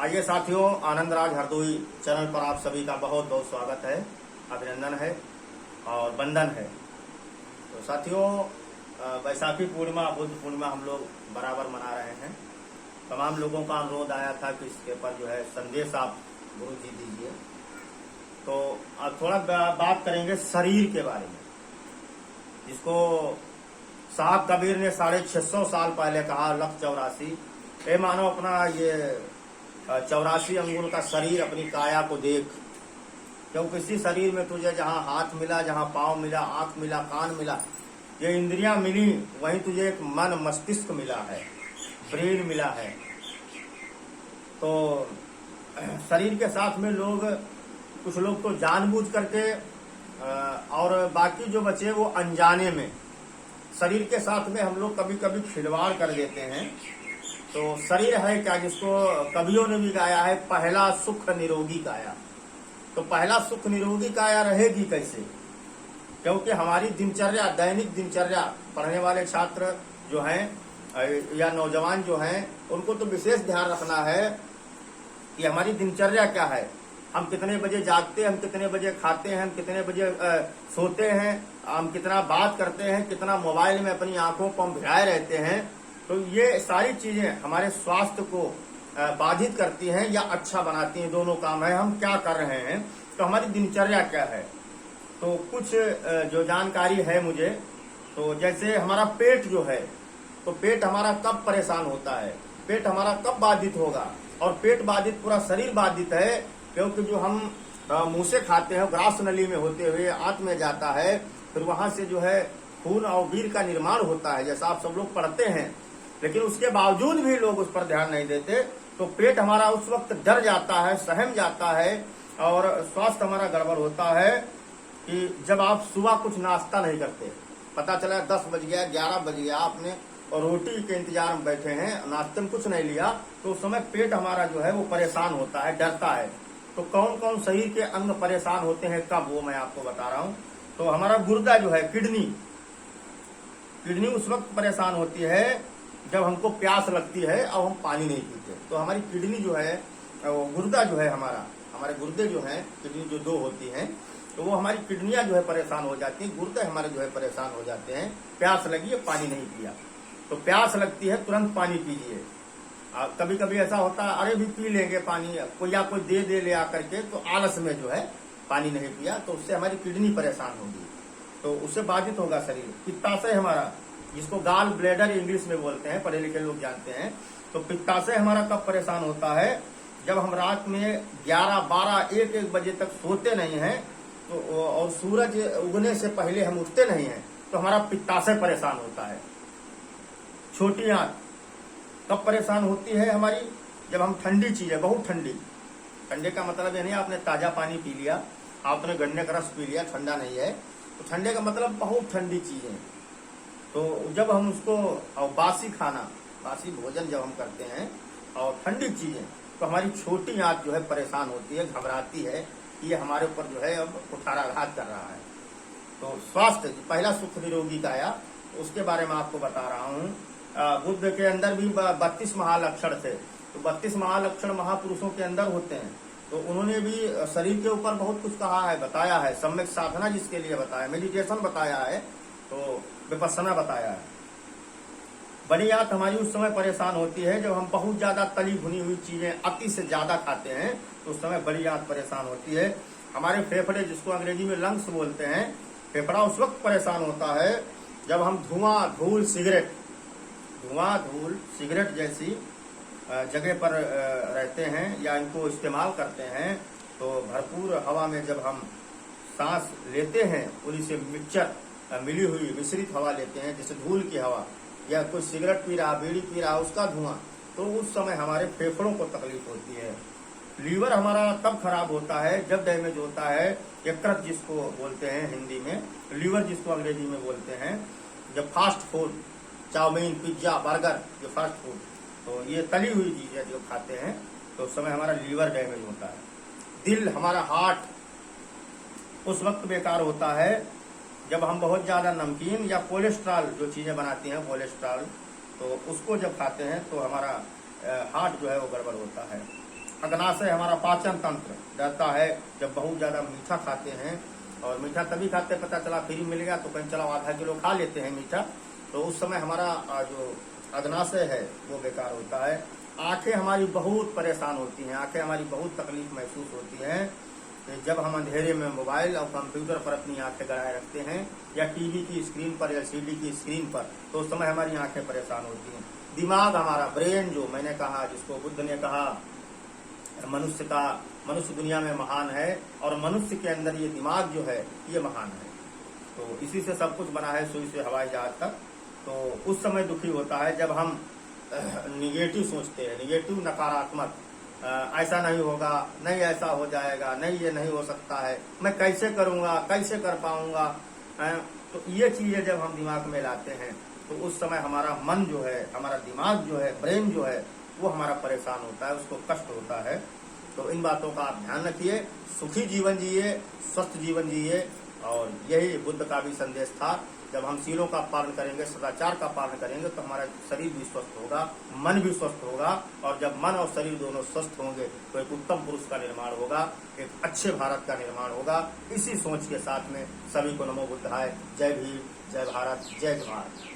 आइए साथियों, आनंदराज हरदोई चैनल पर आप सभी का बहुत बहुत स्वागत है, अभिनंदन है और वंदन है। तो साथियों, बैसाखी पूर्णिमा, बुद्ध पूर्णिमा हम लोग बराबर मना रहे हैं। तमाम लोगों का अनुरोध आया था कि इसके ऊपर जो है संदेश आप गुरु जी दीजिए। तो अब थोड़ा बात करेंगे शरीर के बारे में, जिसको साहब कबीर ने 650 साल पहले कहा, लख 84। ए मानो अपना ये 84 अंगुल का शरीर, अपनी काया को देख, क्योंकि इसी शरीर में तुझे जहाँ हाथ मिला, जहाँ पांव मिला, आंख मिला, कान मिला, ये इंद्रियां मिली, वहीं तुझे एक मन मस्तिष्क मिला है, ब्रेन मिला है। तो शरीर के साथ में लोग, कुछ लोग तो जानबूझ करके और बाकी जो बचे वो अनजाने में शरीर के साथ में हम लोग कभी कभी खिलवाड़ कर देते हैं। तो शरीर है क्या, जिसको कवियों ने भी गाया है, पहला सुख निरोगी काया। तो पहला सुख निरोगी काया रहेगी कैसे? क्योंकि हमारी दिनचर्या, दैनिक दिनचर्या, पढ़ने वाले छात्र जो हैं या नौजवान जो हैं, उनको तो विशेष ध्यान रखना है कि हमारी दिनचर्या क्या है। हम कितने बजे जागते हैं, हम कितने बजे खाते हैं, हम कितने बजे सोते हैं, हम कितना बात करते हैं, कितना मोबाइल में अपनी आंखों को हम भिड़ाए रहते हैं। तो ये सारी चीजें हमारे स्वास्थ्य को बाधित करती हैं या अच्छा बनाती हैं, दोनों काम है। हम क्या कर रहे हैं, तो हमारी दिनचर्या क्या है। तो कुछ जो जानकारी है मुझे, तो जैसे हमारा पेट जो है, तो पेट हमारा कब परेशान होता है, पेट हमारा कब बाधित होगा। और पेट बाधित, पूरा शरीर बाधित है, क्योंकि जो हम मुंह से खाते हैं, ग्रास नली में होते हुए आंत में जाता है, फिर वहां से जो है खून और वीर का निर्माण होता है, जैसा आप सब लोग पढ़ते हैं। लेकिन उसके बावजूद भी लोग उस पर ध्यान नहीं देते। तो पेट हमारा उस वक्त डर जाता है, सहम जाता है, और स्वास्थ्य हमारा गड़बड़ होता है कि जब आप सुबह कुछ नाश्ता नहीं करते, पता चला 10 बज गया, 11 बज गया, आपने और रोटी के इंतजार में बैठे हैं, नाश्ते में कुछ नहीं लिया, तो उस समय पेट हमारा जो है वो परेशान होता है, डरता है। तो कौन कौन शरीर के अंग परेशान होते हैं, कब, वो मैं आपको बता रहा हूं। तो हमारा गुर्दा जो है, किडनी उस वक्त परेशान होती है जब हमको प्यास लगती है और हम पानी नहीं पीते। तो हमारी किडनी जो है, गुर्दा जो है हमारे गुर्दे जो हैं, किडनी जो 2 होती हैं, तो वो हमारी किडनियां जो है परेशान हो जाती हैं, गुर्दे हमारे जो है परेशान हो जाते हैं। प्यास लगी है, पानी नहीं पिया, तो प्यास लगती है, तुरंत पानी पीजिए। कभी कभी ऐसा होता है, अरे भी पी लेंगे पानी, कोई या कोई दे ले आकर के, तो आलस में जो है पानी नहीं पिया, तो उससे हमारी किडनी परेशान होगी, तो उससे बाधित होगा शरीर। पित्ताशय हमारा, जिसको गाल ब्लैडर इंग्लिश में बोलते हैं, पढ़े लिखे लोग जानते हैं। तो पित्ताशय हमारा कब परेशान होता है, जब हम रात में 11, 12, 1 बजे तक सोते नहीं हैं, तो और सूरज उगने से पहले हम उठते नहीं हैं, तो हमारा पित्ताशय परेशान होता है। छोटी आंत कब परेशान होती है हमारी, जब हम ठंडी चीजें, बहुत ठंडी, ठंडे का मतलब ये नहीं आपने ताजा पानी पी लिया, आपने गन्ने का रस पी लिया, ठंडा नहीं है। तो ठंडे का मतलब बहुत ठंडी चीजें। तो जब हम उसको, और बासी खाना, बासी भोजन जब हम करते हैं और ठंडी चीजें, तो हमारी छोटी आंत जो है परेशान होती है, घबराती है, ये हमारे ऊपर जो है अब कुठाराघात कर रहा है। तो स्वास्थ्य, पहला सुख निरोगी काया, उसके बारे में आपको बता रहा हूँ। बुद्ध के अंदर भी 32 महालक्षण थे। तो 32 महालक्षण महापुरुषों के अंदर होते हैं। तो उन्होंने भी शरीर के ऊपर बहुत कुछ कहा है, बताया है। सम्यक साधना जिसके लिए बताया, मेडिटेशन बताया है, तो विपस्सना बताया है। बड़ी आंत हमारी उस समय परेशान होती है जब हम बहुत ज्यादा तली भुनी हुई चीजें अति से ज्यादा खाते हैं, तो उस समय बड़ी आंत परेशान होती है। हमारे फेफड़े, जिसको अंग्रेजी में लंग्स बोलते हैं, फेफड़ा उस वक्त परेशान होता है जब हम धुआं, धूल, सिगरेट जैसी जगह पर रहते हैं या इनको इस्तेमाल करते हैं। तो भरपूर हवा में जब हम सांस लेते हैं, उन्हीं से मिक्सचर मिली हुई मिश्रित हवा लेते हैं, जैसे धूल की हवा, या कोई सिगरेट पी रहा, बीड़ी पी रहा, उसका धुआं, तो उस समय हमारे फेफड़ों को तकलीफ होती है। लीवर हमारा तब खराब होता है जब डैमेज होता है, यकृत जिसको बोलते हैं हिंदी में, लीवर जिसको अंग्रेजी में बोलते हैं। जब fast food, chowmein, pizza, burger, जो फास्ट फूड, तो ये तली हुई चीजें जो खाते हैं, तो उस समय हमारा लीवर डैमेज होता है। दिल, हमारा हार्ट उस वक्त बेकार होता है जब हम बहुत ज्यादा नमकीन या कोलेस्ट्रॉल जो चीजें बनाती हैं, कोलेस्ट्रॉल, तो उसको जब खाते हैं तो हमारा हार्ट जो है वो गड़बड़ होता है। अग्नाशय हमारा पाचन तंत्र रहता है। जब बहुत ज्यादा मीठा खाते हैं, और मीठा तभी खाते पता चला फ्री मिल गया तो कहीं चलो आधा किलो खा लेते हैं मीठा, तो उस समय हमारा जो अग्नाशय है वो बेकार होता है। आंखें हमारी बहुत परेशान होती हैं, आंखें हमारी बहुत तकलीफ महसूस होती हैं कि जब हम अंधेरे में मोबाइल और कंप्यूटर पर अपनी आंखें गड़ाए रखते हैं, या टीवी की स्क्रीन पर, एलसीडी की स्क्रीन पर, तो उस समय हमारी आंखें परेशान होती हैं। दिमाग हमारा, ब्रेन, जो मैंने कहा, जिसको बुद्ध ने कहा मनुष्य दुनिया में महान है, और मनुष्य के अंदर ये दिमाग जो है ये महान है। तो इसी से सब कुछ बना है, सुई से हवाई जहाज तक। तो उस समय दुखी होता है जब हम निगेटिव सोचते हैं, निगेटिव, नकारात्मक, ऐसा नहीं होगा, नहीं ऐसा हो जाएगा, नहीं ये नहीं हो सकता है, मैं कैसे करूंगा, कैसे कर पाऊंगा। तो ये चीजें जब हम दिमाग में लाते हैं तो उस समय हमारा मन जो है, हमारा दिमाग जो है, ब्रेन जो है, वो हमारा परेशान होता है, उसको कष्ट होता है। तो इन बातों का आप ध्यान रखिए, सुखी जीवन जिए, स्वस्थ जीवन जिए। और यही बुद्ध का भी संदेश था। जब हम सीलों का पालन करेंगे, सदाचार का पालन करेंगे, तो हमारा शरीर भी स्वस्थ होगा, मन भी स्वस्थ होगा। और जब मन और शरीर दोनों स्वस्थ होंगे तो एक उत्तम पुरुष का निर्माण होगा, एक अच्छे भारत का निर्माण होगा। इसी सोच के साथ में सभी को नमो बुद्धाय। जय भीम, जय भारत, जय भारत।